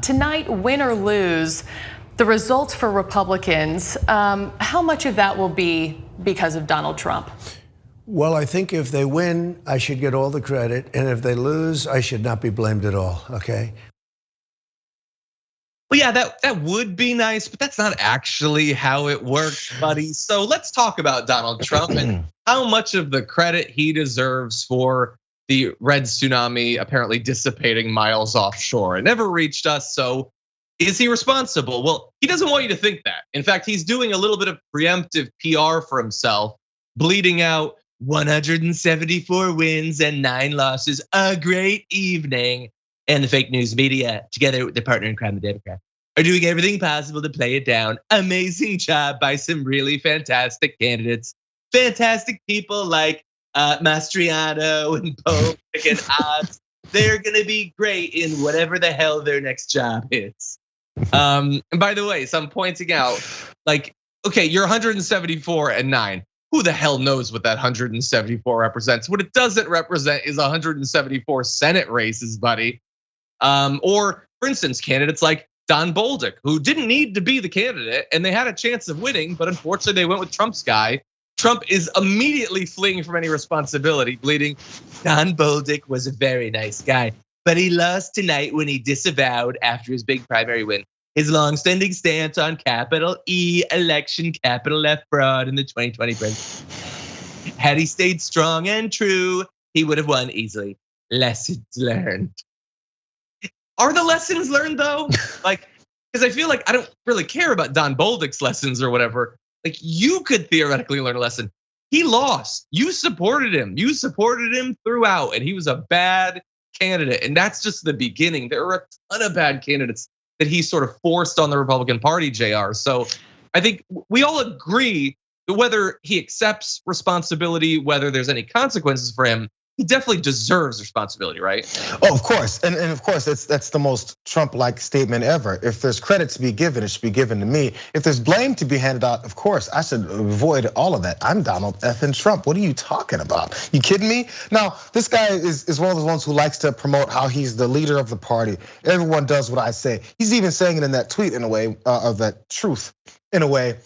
tonight, win or lose, the results for Republicans, how much of that will be because of Donald Trump? Well, I think if they win, I should get all the credit. And if they lose, I should not be blamed at all, okay? Well, yeah, that would be nice, but that's not actually how it works, buddy. So let's talk about Donald Trump and how much of the credit he deserves for the red tsunami apparently dissipating miles offshore. It never reached us, so is he responsible? Well, he doesn't want you to think that. In fact, he's doing a little bit of preemptive PR for himself, bleeding out 174 wins and 9 losses, a great evening. And the fake news media, together with their partner in crime, the Democrats, are doing everything possible to play it down. Amazing job by some really fantastic candidates. Fantastic people like Mastriano and Pope and Oz. They're gonna be great in whatever the hell their next job is. And by the way, so I'm pointing out, like, okay, you're 174 and 9. Who the hell knows what that 174 represents? What it doesn't represent is 174 Senate races, buddy. Or for instance, candidates like Don Bolduc, who didn't need to be the candidate and they had a chance of winning, but unfortunately they went with Trump's guy. Trump is immediately fleeing from any responsibility, bleeding. Don Bolduc was a very nice guy, but he lost tonight when he disavowed after his big primary win his longstanding stance on capital E election, capital F fraud in the 2020 presidency. Had he stayed strong and true, he would have won easily. Lessons learned. Are the lessons learned though? Like, because I feel like I don't really care about Don Bolduc's lessons or whatever. Like, you could theoretically learn a lesson. He lost. You supported him. You supported him throughout, and he was a bad candidate. And that's just the beginning. There are a ton of bad candidates that he sort of forced on the Republican Party, JR. So I think we all agree that whether he accepts responsibility, whether there's any consequences for him, he definitely deserves responsibility, right? Oh, of course, and of course, that's the most Trump-like statement ever. If there's credit to be given, it should be given to me. If there's blame to be handed out, of course, I should avoid all of that. I'm Donald effing Trump. What are you talking about? You kidding me? Now, this guy is one of those ones who likes to promote how he's the leader of the party. Everyone does what I say. He's even saying it in that tweet in a way, of that truth in a way.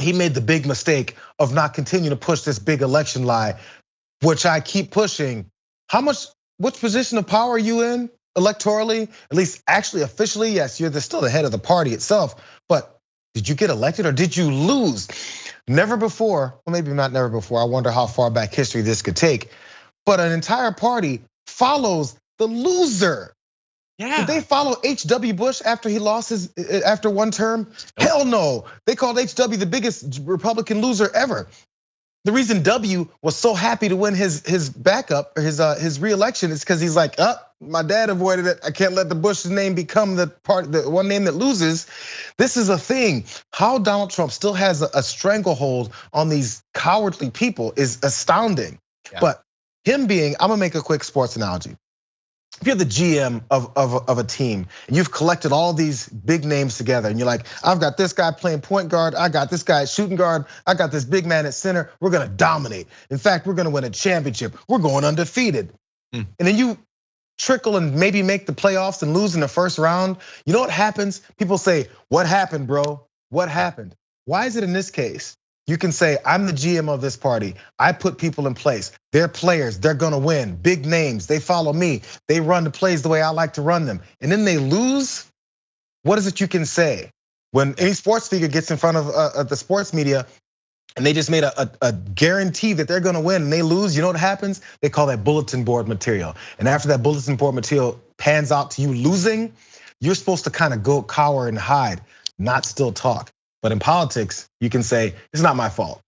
He made the big mistake of not continuing to push this big election lie, which I keep pushing. Which position of power are you in electorally? At least actually officially, yes, you're still the head of the party itself. But did you get elected or did you lose? Never before, well maybe not never before, I wonder how far back history this could take. But an entire party follows the loser. Yeah. Did they follow H.W. Bush after he lost after one term? Nope. Hell no. They called H.W. the biggest Republican loser ever. The reason W was so happy to win his backup or his reelection is because he's like, my dad avoided it. I can't let the Bush's name become the one name that loses. This is a thing. How Donald Trump still has a stranglehold on these cowardly people is astounding. Yeah. But him being, I'm gonna make a quick sports analogy. If you're the GM of a team and you've collected all these big names together and you're like, I've got this guy playing point guard, I got this guy shooting guard, I got this big man at center, we're gonna dominate. In fact, we're gonna win a championship, we're going undefeated. And then you trickle and maybe make the playoffs and lose in the first round. You know what happens? People say, what happened, bro? What happened? Why is it in this case? You can say, I'm the GM of this party. I put people in place. They're players, they're gonna win. Big names, they follow me. They run the plays the way I like to run them. And then they lose, what is it you can say? When any sports figure gets in front of the sports media and they just made a guarantee that they're gonna win and they lose, you know what happens? They call that bulletin board material. And after that bulletin board material pans out to you losing, you're supposed to kind of go cower and hide, not still talk. But in politics, you can say, it's not my fault.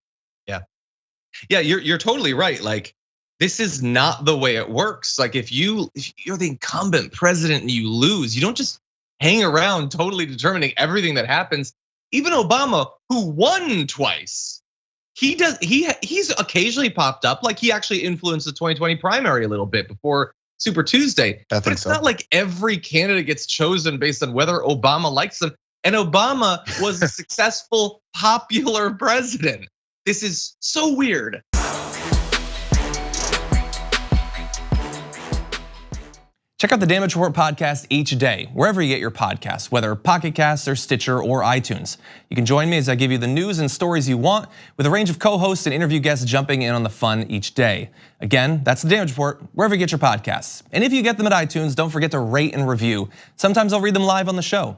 Yeah, you're totally right. Like, this is not the way it works. Like, if you're the incumbent president and you lose, you don't just hang around totally determining everything that happens. Even Obama, who won twice, he's occasionally popped up. Like, he actually influenced the 2020 primary a little bit before Super Tuesday. But it's not like every candidate gets chosen based on whether Obama likes them. And Obama was a successful, popular president. This is so weird. Check out the Damage Report podcast each day, wherever you get your podcasts, whether Pocket Casts or Stitcher or iTunes. You can join me as I give you the news and stories you want, with a range of co-hosts and interview guests jumping in on the fun each day. Again, that's the Damage Report, wherever you get your podcasts. And if you get them at iTunes, don't forget to rate and review. Sometimes I'll read them live on the show.